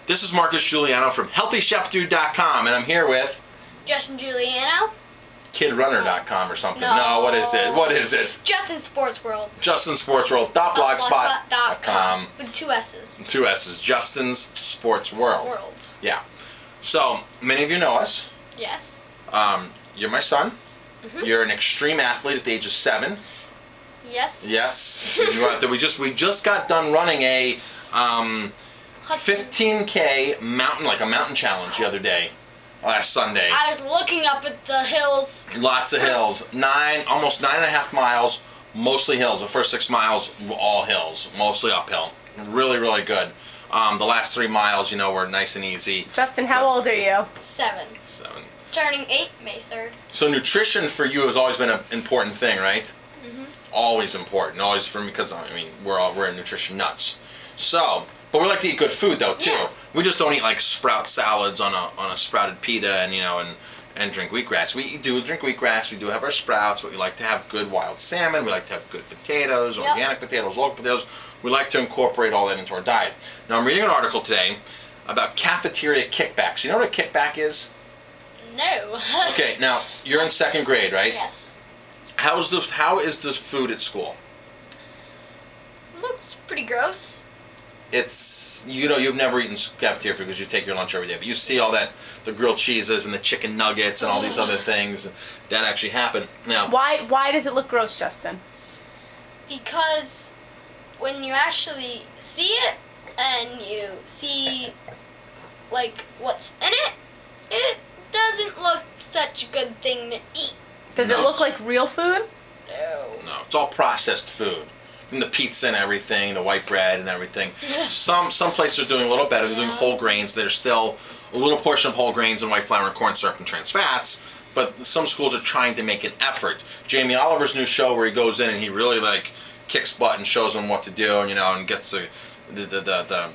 This is Marcus Guiliano from HealthyChefDude.com, and I'm here with Justin Guiliano. KidRunner.com or something. No, what is it? What is it? Justin Sports World. Justin Sports World. .blogspot.com. With 2 S's. 2 S's. Justin's Sports World. Yeah. So, many of you know us. Yes. You're my son. Mm-hmm. You're an extreme athlete at the age of 7. Yes. Yes. we just got done running a 15K mountain challenge the other day, last Sunday. I was looking up at the hills. Lots of hills. Almost 9.5 miles, mostly hills. The first 6 miles, all hills, mostly uphill. Really, really good. The last 3 miles, were nice and easy. Justin, how old are you? 7. 7. Turning 8, May 3rd. So nutrition for you has always been an important thing, right? Mm-hmm. Always important. Always for me, because we're nutrition nuts. So, but we like to eat good food though too. Yeah. We just don't eat like sprout salads on a sprouted pita and drink wheatgrass. We do drink wheatgrass. We do have our sprouts, but we like to have good wild salmon. We like to have good potatoes, organic potatoes, local potatoes. We like to incorporate all that into our diet. Now I'm reading an article today about cafeteria kickbacks. You know what a kickback is? No. Okay, now you're in 2nd grade, right? Yes. How is the food at school? Looks pretty gross. It's, you've never eaten cafeteria food because you take your lunch every day, but you see all that, the grilled cheeses and the chicken nuggets and all these other things that actually happen. Now, why does it look gross, Justin? Because when you actually see it and you see like what's in it, it doesn't look such a good thing to eat. Does it look like real food? No, it's all processed food. From the pizza and everything, the white bread and everything. Some places are doing a little better. They're doing whole grains. There's still a little portion of whole grains and white flour and corn syrup and trans fats, but some schools are trying to make an effort. Jamie Oliver's new show where he goes in and he really kicks butt and shows them what to do, and gets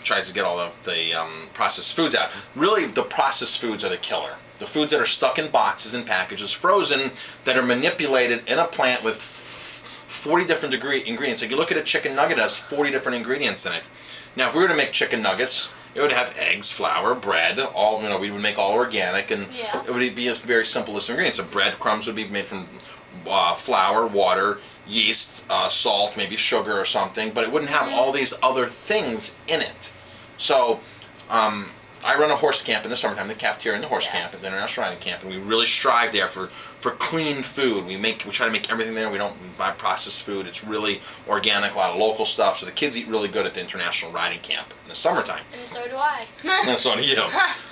tries to get all the processed foods out. Really, the processed foods are the killer. The foods that are stuck in boxes and packages, frozen, that are manipulated in a plant with 40 different ingredients. Like you look at a chicken nugget, it has 40 different ingredients in it. Now, if we were to make chicken nuggets, it would have eggs, flour, bread. All we would make all organic, and it would be a very simple list of ingredients. So breadcrumbs would be made from flour, water, yeast, salt, maybe sugar or something, but it wouldn't have all these other things in it. So, I run a horse camp in the summertime, the cafeteria in the horse camp, at the International Riding Camp, and we really strive there for clean food. We try to make everything there. We don't buy processed food. It's really organic, a lot of local stuff. So the kids eat really good at the International Riding Camp in the summertime. And so do I. And so do you.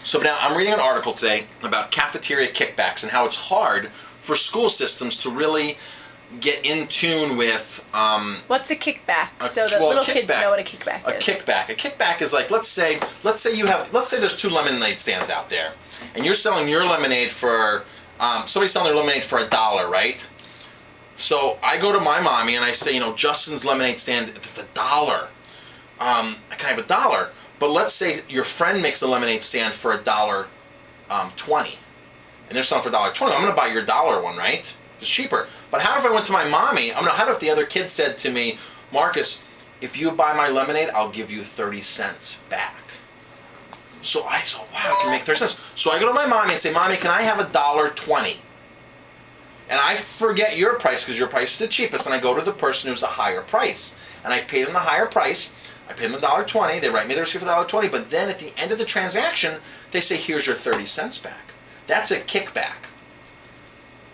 So now I'm reading an article today about cafeteria kickbacks and how it's hard for school systems to really get in tune with what's a kickback? So that little kids know what a kickback is. A kickback is like, let's say there's 2 lemonade stands out there, and you're selling your lemonade for somebody's selling their lemonade for $1, right? So I go to my mommy and I say, Justin's lemonade stand, it's $1. I can have $1, but let's say your friend makes a lemonade stand for $1.20, and they're selling for $1.20. I'm going to buy your $1 one, right? It's cheaper. But how if I went to my mommy? How if the other kid said to me, Marcus, if you buy my lemonade, I'll give you 30 cents back. So I thought, wow, I can make 30 cents. So I go to my mommy and say, Mommy, can I have $1.20? And I forget your price because your price is the cheapest, and I go to the person who's a higher price. And I pay them the higher price. I pay them $1.20. They write me their receipt for $1.20. But then at the end of the transaction, they say, here's your 30 cents back. That's a kickback.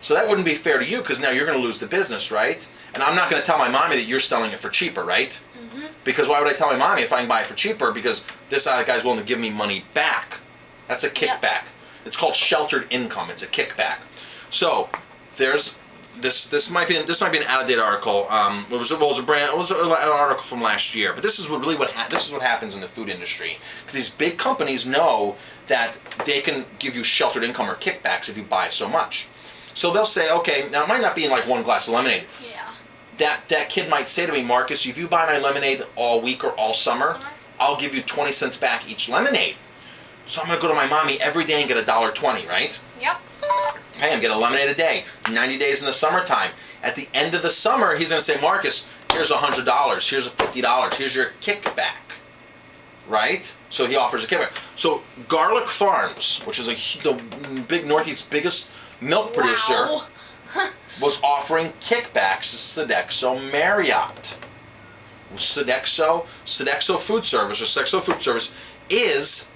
So that wouldn't be fair to you because now you're going to lose the business, right? And I'm not going to tell my mommy that you're selling it for cheaper, right? Mm-hmm. Because why would I tell my mommy if I can buy it for cheaper? Because this other guy's willing to give me money back. That's a kickback. Yep. It's called sheltered income. It's a kickback. So there's this might be an out-of-date article. It was an article from last year. But this is what happens in the food industry because these big companies know that they can give you sheltered income or kickbacks if you buy so much. So they'll say, okay, now it might not be in like 1 glass of lemonade. Yeah. That kid might say to me, Marcus, if you buy my lemonade all week or all summer, I'll give you 20 cents back each lemonade. So I'm going to go to my mommy every day and get $1.20, right? Yep. Pay him, get a lemonade a day, 90 days in the summertime. At the end of the summer, he's going to say, Marcus, here's $100, here's $50, here's your kickback. right? So he offers a kickback. So Garlic Farms, which is the big Northeast's biggest milk producer, Wow. was offering kickbacks to Sodexo Marriott. Sodexo Food Service, or Sodexo Food Service is,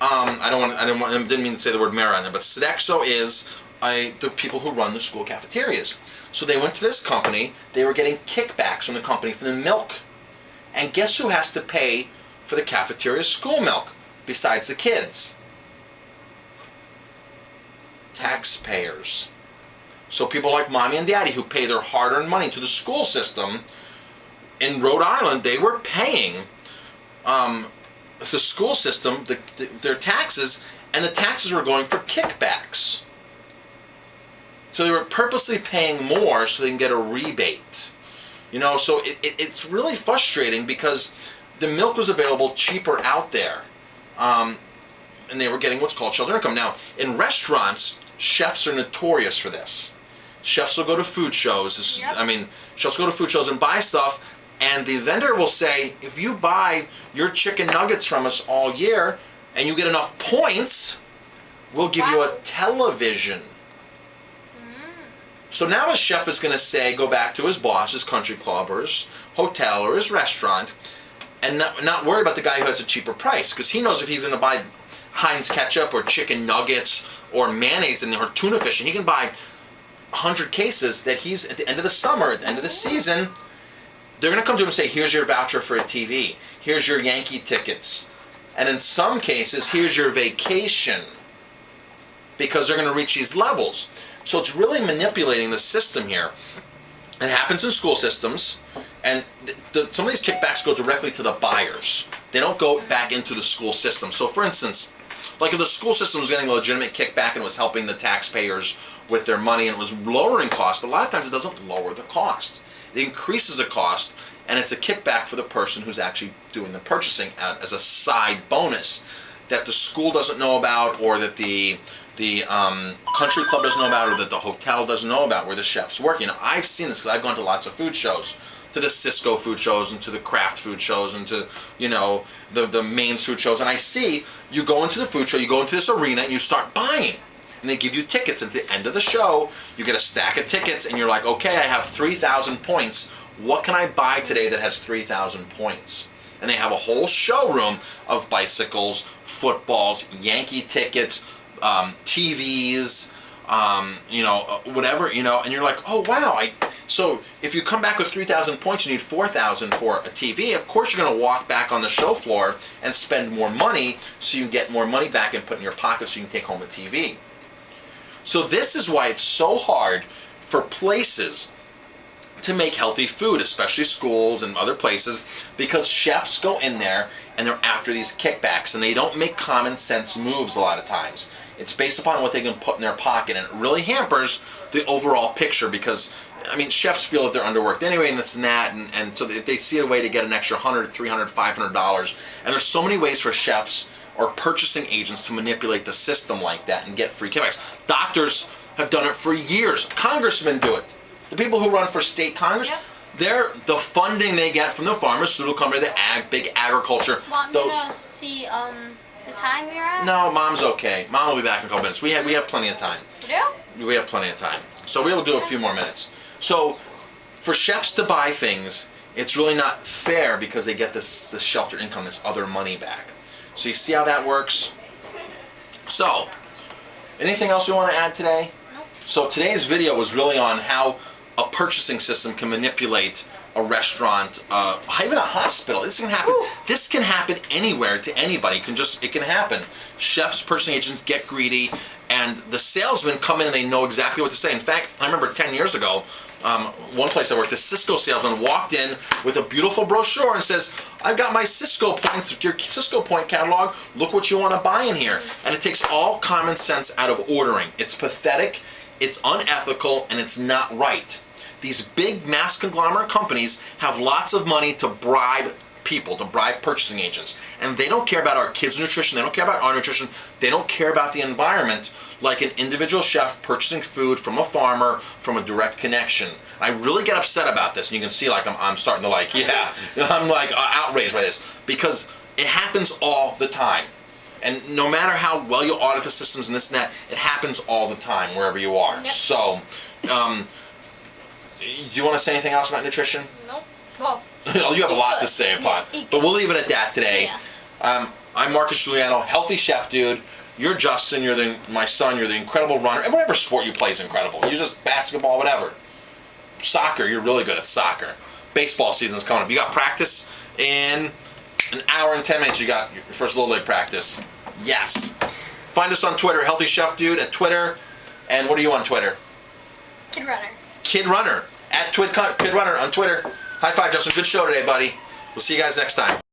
I didn't mean to say the word Marriott there, but Sodexo is the people who run the school cafeterias. So they went to this company, they were getting kickbacks from the company for the milk. And guess who has to pay for the cafeteria school milk besides the kids? Taxpayers. So people like mommy and daddy who pay their hard-earned money to the school system in Rhode Island, they were paying the school system their taxes, and the taxes were going for kickbacks. So they were purposely paying more so they can get a rebate. You know, so it's really frustrating because the milk was available cheaper out there, and they were getting what's called shelter income. Now, in restaurants, chefs are notorious for this. Chefs will go to food shows. Yep. Chefs go to food shows and buy stuff, and the vendor will say, if you buy your chicken nuggets from us all year and you get enough points, we'll give you a television. So now a chef is going to say, go back to his boss, his country club or his hotel or his restaurant, and not worry about the guy who has a cheaper price, because he knows if he's going to buy Heinz ketchup or chicken nuggets or mayonnaise or tuna fish, and he can buy 100 cases, that he's at the end of the summer, at the end of the season, they're going to come to him and say, here's your voucher for a TV, here's your Yankee tickets, and in some cases, here's your vacation, because they're going to reach these levels. So it's really manipulating the system here. It happens in school systems, and some of these kickbacks go directly to the buyers. They don't go back into the school system. So for instance, like if the school system was getting a legitimate kickback and it was helping the taxpayers with their money and it was lowering costs, but a lot of times it doesn't lower the cost. It increases the cost, and it's a kickback for the person who's actually doing the purchasing as a side bonus that the school doesn't know about, or that the country club doesn't know about, or that the hotel doesn't know about, where the chef's work. You know, I've seen this because I've gone to lots of food shows, to the Cisco food shows and to the craft food shows and to, you know, the Maine's food shows, and I see you go into the food show, you go into this arena and you start buying, and they give you tickets. At the end of the show, you get a stack of tickets and you're like, okay, I have 3,000 points. What can I buy today that has 3,000 points? And they have a whole showroom of bicycles, footballs, Yankee tickets, TVs, you know, whatever, you know, and you're like, oh wow. So if you come back with 3,000 points, you need 4,000 for a TV. Of course, you're going to walk back on the show floor and spend more money so you can get more money back and put in your pocket so you can take home a TV. So this is why it's so hard for places to make healthy food, especially schools and other places, because chefs go in there and they're after these kickbacks, and they don't make common sense moves a lot of times. It's based upon what they can put in their pocket, and it really hampers the overall picture, because I mean, chefs feel that they're underworked anyway, and this and that, and so they see a way to get an extra $100, $300, $500, and there's so many ways for chefs or purchasing agents to manipulate the system like that and get free kickbacks. Doctors have done it for years. Congressmen do it. The people who run for state Congress, the funding they get from the pharmaceutical company, the big agriculture. Want me to see the time you're at? No, Mom's okay. Mom will be back in a couple minutes. We have plenty of time. You do? We have plenty of time. So we will do a few more minutes. So for chefs to buy things, it's really not fair because they get this shelter income, this other money back. So you see how that works? So, anything else we want to add today? Nope. So today's video was really on how a purchasing system can manipulate a restaurant, even a hospital. This can happen. Ooh. This can happen anywhere to anybody. It can happen. Chefs, purchasing agents get greedy, and the salesmen come in and they know exactly what to say. In fact, I remember 10 years ago, one place I worked, the Cisco salesman walked in with a beautiful brochure and says, I've got my Cisco points, your Cisco point catalog, look what you want to buy in here. And it takes all common sense out of ordering. It's pathetic, it's unethical, and it's not right. These big mass conglomerate companies have lots of money to bribe people, to bribe purchasing agents. And they don't care about our kids' nutrition, they don't care about our nutrition, they don't care about the environment like an individual chef purchasing food from a farmer from a direct connection. I really get upset about this, and you can see like I'm starting to like, I'm like outraged by this, because It happens all the time. And no matter how well you audit the systems and this and that, it happens all the time wherever you are. Yep. So, do you want to say anything else about nutrition? Nope. Well, You have a lot to say about it. But we'll leave it at that today. Yeah. I'm Marcus Guiliano, healthy chef dude. You're Justin, my son, you're the incredible runner. And whatever sport you play is incredible. You're just basketball, whatever. Soccer, you're really good at soccer. Baseball season's coming up. You got practice in an hour and 10 minutes. You got your first little league practice. Yes. Find us on Twitter, Healthy Chef Dude at Twitter. And what are you on Twitter? Kid Runner. Kid Runner. At Kid Runner on Twitter. High five, Justin. Good show today, buddy. We'll see you guys next time.